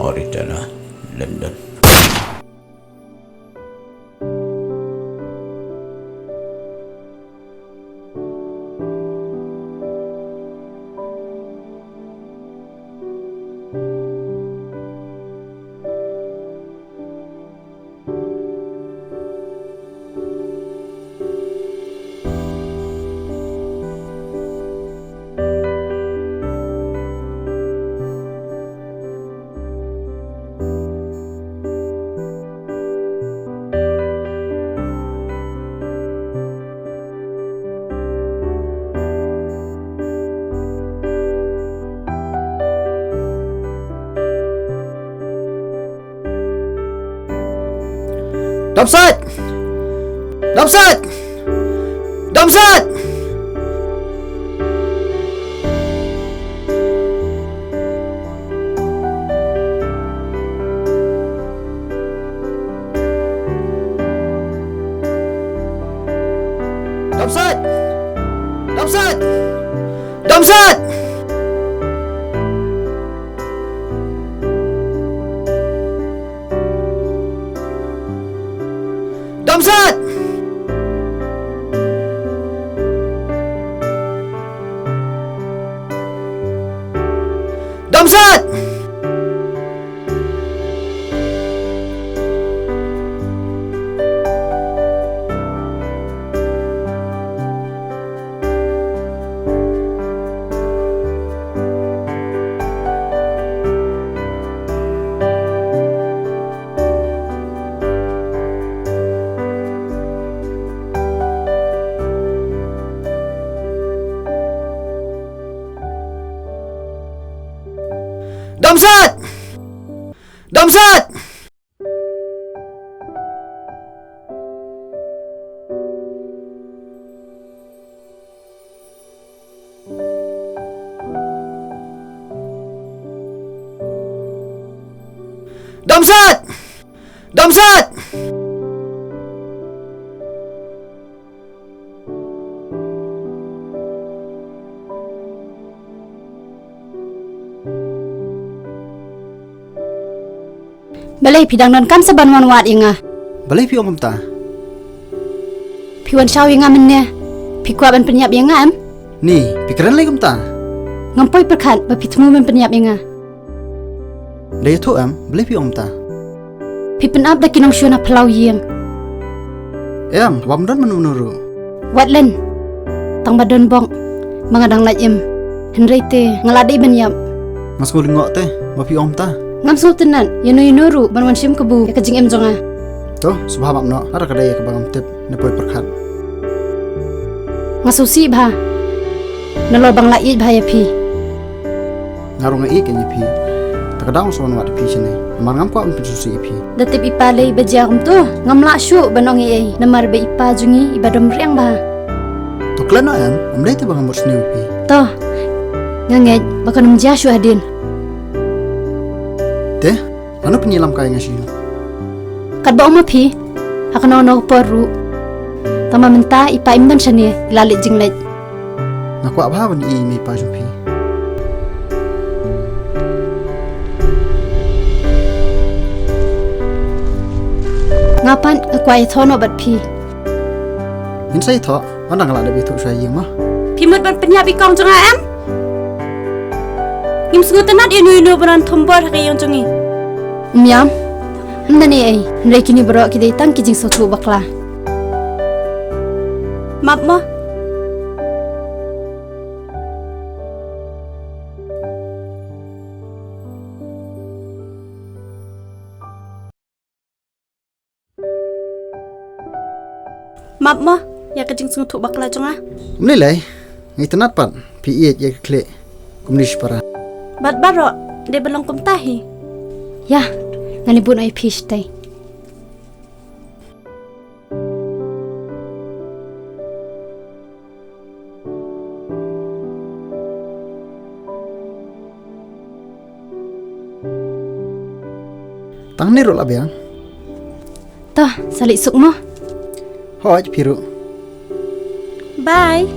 Mauritania, London. Damsat! Damsat! Damsat! Damsat! Damsat! Damsat! Damsat! Damsat! Damsat! Damsat! Damsat! Damsat! Balai pidang non kam saban wan wat inga. Balai pi om ta. Pi wan shaw inga menne. Pi kwa ban penyap inga am. Ni, pikiran lagi om ta. Ngampoi perkat ba pitmu ban penyap inga. Daya tu am, balai pi om ta. Pi penap da kinong syuna pelau yeng. Am, wam don menuru. Wat len. Tang badon bong. Mangadang lajim. Henry te ngaladi benyap. Mas ko lingok teh, ba pi om ta. Ngam so tenan, yunu ru ban wan sim kebu ya kajing em jonga. Tu, subha mak no, ada kadai ke bangam tip, nepoi perkat. Ngasusi bah. Nalo bang lai bah ya pi. Ngarung ngai ke ni pi. Takadang so wat pi sini. Mar ngam ko am pi susi pi. Datip ipa lei bajagum tu. Ngam la syu banong ei. Namar be ipa jungi ibadom riang bah. Tu klan am dai te bangam sini pi. Toh. Ngangej bakan menjah syu hadin. Teh, anu penyilam kaya ngasih. Kat ba oma pi. Akan ono poru. Tama menta ipa imban shani lalit jinglet. Ngaku apa ban i mi pa pi. Ngapan aku ay thono bat pi. Min sai tho, ana ngala de bitu sai yeng mah. Pi mut ban penyap ikong jonga am. Ngim sugutanat inu baran thombor kay yung jongi. Miam. Ndani ay, ndai kini bro kidai tang kijing sotu bakla. Map mo. Map mo, ya kijing sotu bakla jonga. Menilai, ngai tenat pat, pi iet ye kle. Kumnish para. Bat baro, de belong kum tahi. Ya, ngalibun ay fish tay. Tang ni rola biang. Toh, salik suk mo. Hoj piru. Bye.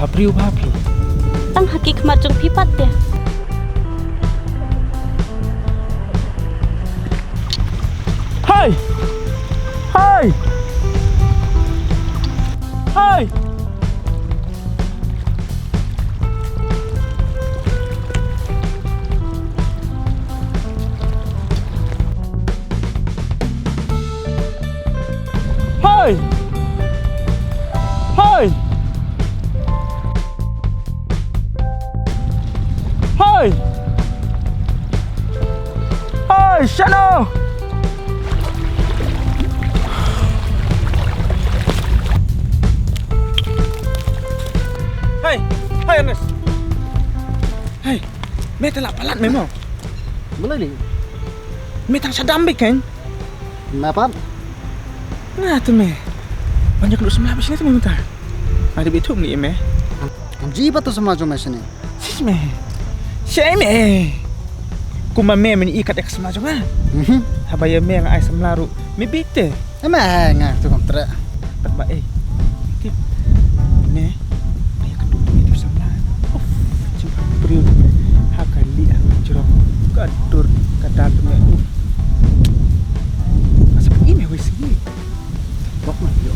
Babriu babi. Tang haki kemacung pipat dia. Hai. Hai. Hai. Hai. Hai. Hai. Hai, Shano. Hai, hai Ernest. Hai, me telak palat memang. Boleh ni. Me tang sadambik kan? Apa? Nah tu me. Banyak duduk sebelah sini tu me minta. Ada betul ni me. Ji pa to sama jo mesne. Sis me. Syai me. Kuma me meni ikat ek semaju ngah. Habaya me ngai semlaru. Me bite. Emang ngah tu kontra. Pat ba Tip. Ne. Ayah kedua itu sebelah. Cuma priu me. Hakan li jerong. Kadur kadal me. Masa ini wis ni. Bok mah yo.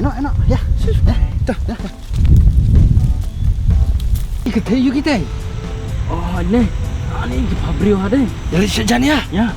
Enak ya. Dah. Kita yuk kita. Oh, ini. Ini Fabrio ada. Dari sejak ni ya. Ya.